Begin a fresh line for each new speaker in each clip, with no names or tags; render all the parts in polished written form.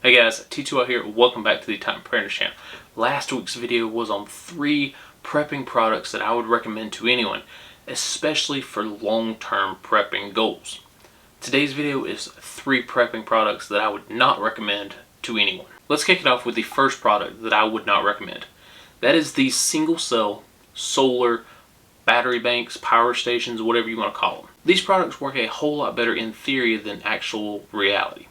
Hey guys, T2L here. Welcome back to the Preparedness channel. Last week's video was on 3 prepping products that I would recommend to anyone, especially for long-term prepping goals. Today's video is 3 prepping products that I would not recommend to anyone. Let's kick it off with the first product that I would not recommend. That is the single-cell solar battery banks, power stations, whatever you want to call them. These products work a whole lot better in theory than actual reality.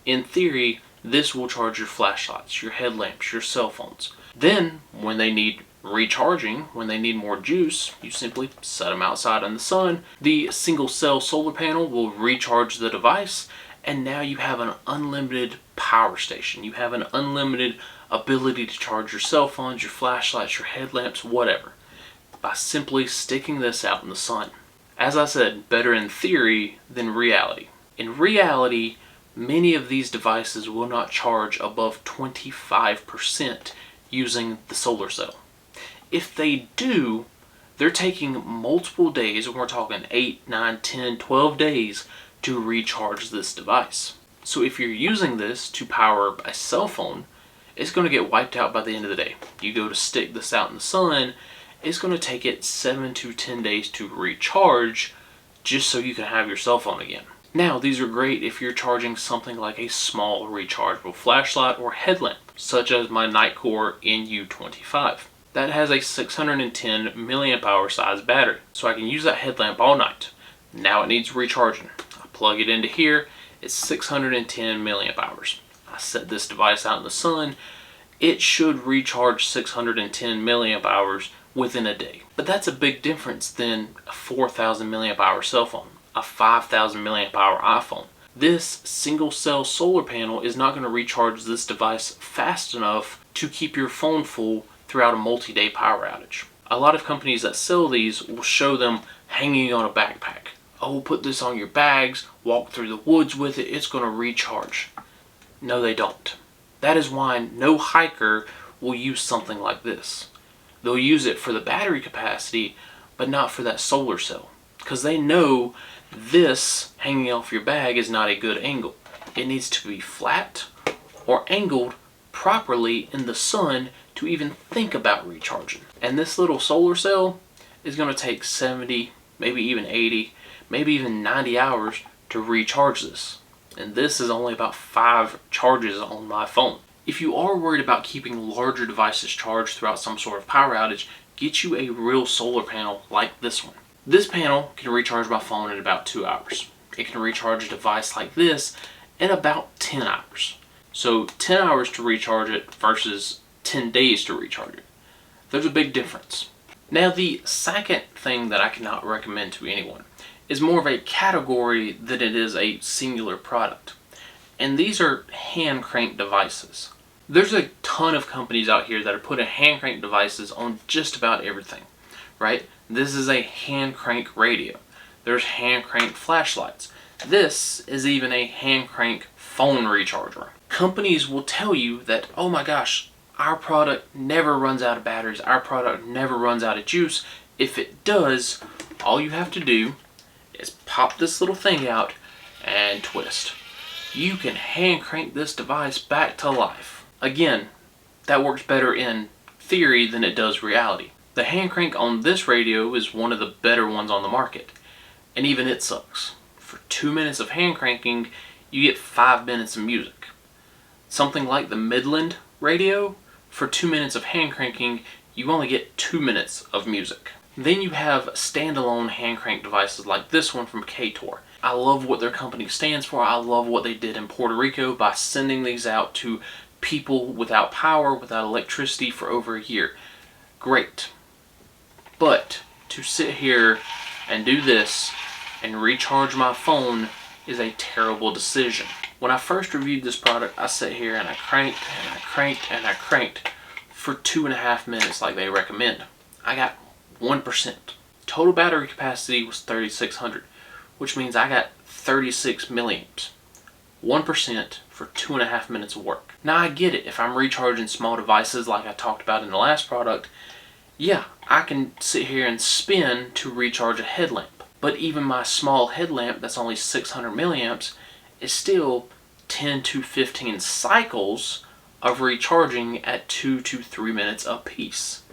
In theory, this will charge your flashlights, your headlamps, your cell phones. Then, when they need recharging, when they need more juice, you simply set them outside in the sun. The single cell solar panel will recharge the device, and now you have an unlimited power station. You have an unlimited ability to charge your cell phones, your flashlights, your headlamps, whatever, by simply sticking this out in the sun. As I said, better in theory than reality. In reality, many of these devices will not charge above 25% using the solar cell. If they do, they're taking multiple days, and we're talking 8, 9, 10, 12 days to recharge this device. So if you're using this to power a cell phone, it's going to get wiped out by the end of the day. You go to stick this out in the sun, it's going to take it 7 to 10 days to recharge just so you can have your cell phone again. Now, these are great if you're charging something like a small rechargeable flashlight or headlamp, such as my Nightcore NU25. That has a 610 milliamp hour size battery, so I can use that headlamp all night. Now it needs recharging. I plug it into here, it's 610 milliamp hours. I set this device out in the sun, it should recharge 610 milliamp hours within a day. But that's a big difference than a 4,000 milliamp hour cell phone, a 5,000 milliamp hour iPhone. This single cell solar panel is not going to recharge this device fast enough to keep your phone full throughout a multi-day power outage. A lot of companies that sell these will show them hanging on a backpack. Oh, put this on your bags, walk through the woods with it, it's going to recharge. No, they don't. That is why no hiker will use something like this. They'll use it for the battery capacity, but not for that solar cell, because they know this hanging off your bag is not a good angle. It needs to be flat or angled properly in the sun to even think about recharging. And this little solar cell is going to take 70, maybe even 80, maybe even 90 hours to recharge this. And this is only about 5 charges on my phone. If you are worried about keeping larger devices charged throughout some sort of power outage, get you a real solar panel like this one. This panel can recharge my phone in about 2 hours. It can recharge a device like this in about 10 hours. So 10 hours to recharge it versus 10 days to recharge it. There's a big difference. Now, the second thing that I cannot recommend to anyone is more of a category than it is a singular product. And these are hand crank devices. There's a ton of companies out here that are putting hand crank devices on just about everything, right? This is a hand crank radio. There's hand crank flashlights. This is even a hand crank phone recharger. Companies will tell you that, oh my gosh, our product never runs out of batteries. Our product never runs out of juice. If it does, all you have to do is pop this little thing out and twist. You can hand crank this device back to life. Again, that works better in theory than it does reality. The hand crank on this radio is one of the better ones on the market, and even it sucks. For 2 minutes of hand cranking, you get 5 minutes of music. Something like the Midland radio, for 2 minutes of hand cranking, you only get 2 minutes of music. Then you have standalone hand crank devices like this one from Kettle. I love what their company stands for. I love what they did in Puerto Rico by sending these out to people without power, without electricity for over a year. Great. But to sit here and do this and recharge my phone is a terrible decision. When I first reviewed this product, I sat here and I cranked and I cranked and I cranked for 2.5 minutes like they recommend. I got 1%. Total battery capacity was 3,600, which means I got 36 milliamps. 1% for 2.5 minutes of work. Now I get it, if I'm recharging small devices like I talked about in the last product, yeah, I can sit here and spin to recharge a headlamp. But even my small headlamp that's only 600 milliamps is still 10 to 15 cycles of recharging at 2 to 3 minutes a piece.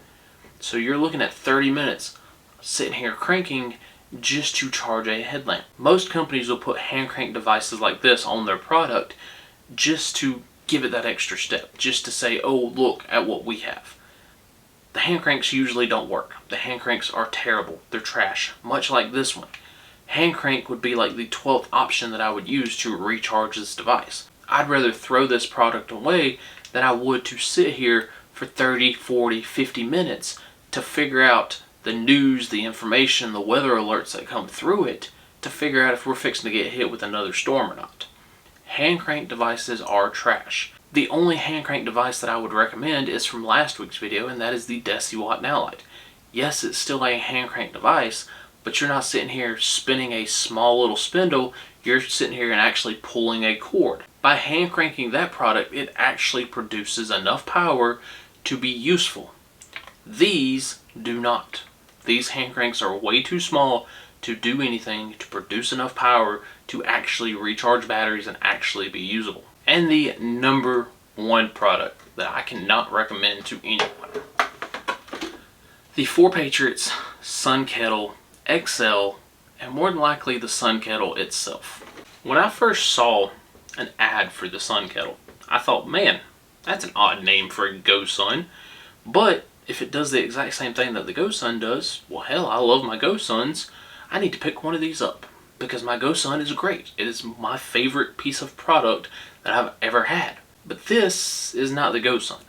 So you're looking at 30 minutes sitting here cranking just to charge a headlamp. Most companies will put hand crank devices like this on their product just to give it that extra step, just to say, oh, look at what we have. The hand cranks usually don't work. The hand cranks are terrible. They're trash, much like this one. Hand crank would be like the 12th option that I would use to recharge this device. I'd rather throw this product away than I would to sit here for 30, 40, 50 minutes to figure out the news, the information, the weather alerts that come through it to figure out if we're fixing to get hit with another storm or not. Hand crank devices are trash. The only hand crank device that I would recommend is from last week's video, and that is the Deciwatt NowLight. Yes, it's still a hand crank device, but you're not sitting here spinning a small little spindle, you're sitting here and actually pulling a cord. By hand cranking that product, it actually produces enough power to be useful. These do not. These hand cranks are way too small to do anything, to produce enough power to actually recharge batteries and actually be usable. And the number one product that I cannot recommend to anyone, the 4 Patriots Sun Kettle XL, and more than likely the Sun Kettle itself. When I first saw an ad for the Sun Kettle, I thought, man, that's an odd name for a GoSun, but if it does the exact same thing that the GoSun does, well hell, I love my GoSuns. I need to pick one of these up because my GoSun is great. It is my favorite piece of product that I've ever had. But this is not the GoSun.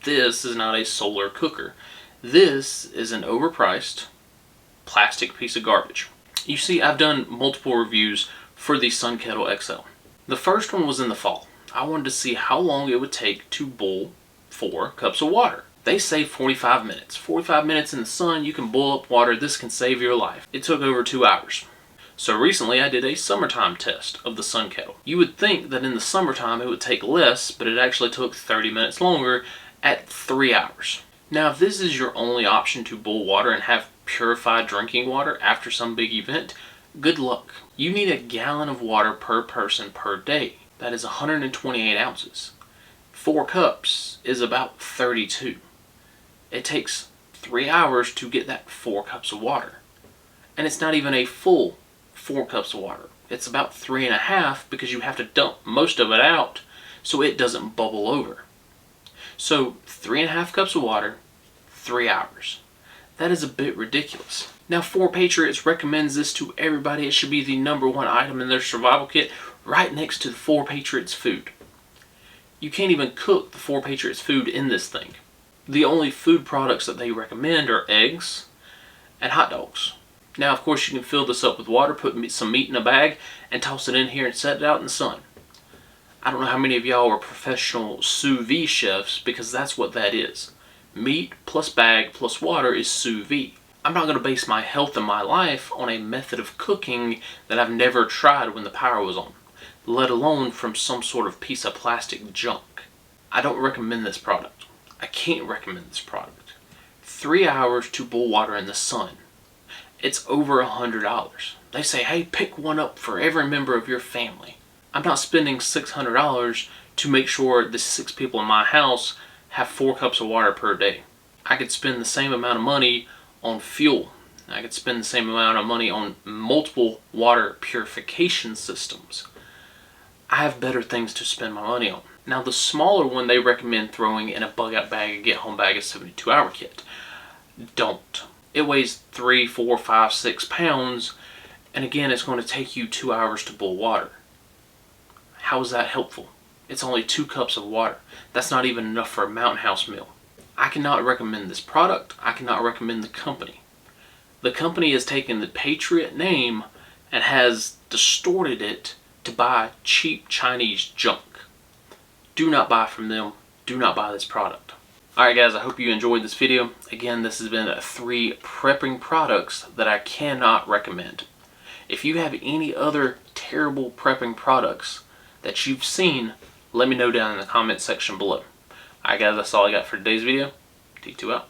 This is not a solar cooker. This is an overpriced plastic piece of garbage. You see, I've done multiple reviews for the Sun Kettle XL. The first one was in the fall. I wanted to see how long it would take to boil 4 cups of water. They say 45 minutes. 45 minutes in the sun, you can boil up water. This can save your life. It took over 2 hours. So recently I did a summertime test of the Sun Kettle. You would think that in the summertime it would take less, but it actually took 30 minutes longer at 3 hours. Now if this is your only option to boil water and have purified drinking water after some big event, good luck. You need a gallon of water per person per day. That is 128 ounces. 4 cups is about 32. It takes 3 hours to get that 4 cups of water. And it's not even a full 4 cups of water. It's about 3.5 because you have to dump most of it out so it doesn't bubble over. So 3.5 cups of water, 3 hours. That is a bit ridiculous. Now 4 Patriots recommends this to everybody. It should be the #1 item in their survival kit right next to the 4 Patriots food. You can't even cook the 4 Patriots food in this thing. The only food products that they recommend are eggs and hot dogs. Now, of course, you can fill this up with water, put some meat in a bag, and toss it in here and set it out in the sun. I don't know how many of y'all are professional sous vide chefs, because that's what that is. Meat plus bag plus water is sous vide. I'm not going to base my health and my life on a method of cooking that I've never tried when the power was on, let alone from some sort of piece of plastic junk. I don't recommend this product. I can't recommend this product. 3 hours to boil water in the sun. It's over $100. They say, hey, pick one up for every member of your family. I'm not spending $600 to make sure the 6 people in my house have 4 cups of water per day. I could spend the same amount of money on fuel. I could spend the same amount of money on multiple water purification systems. I have better things to spend my money on. Now the smaller one they recommend throwing in a bug out bag and get home bag is 72-hour kit. Don't. It weighs 3, 4, 5, 6 pounds, and again it's going to take you 2 hours to boil water. How is that helpful? It's only 2 cups of water. That's not even enough for a Mountain House meal. I cannot recommend this product. I cannot recommend the company. The company has taken the Patriot name and has distorted it to buy cheap Chinese junk. Do not buy from them. Do not buy this product. Alright guys, I hope you enjoyed this video. Again, this has been 3 prepping products that I cannot recommend. If you have any other terrible prepping products that you've seen, let me know down in the comment section below. Alright guys, that's all I got for today's video. T2 out.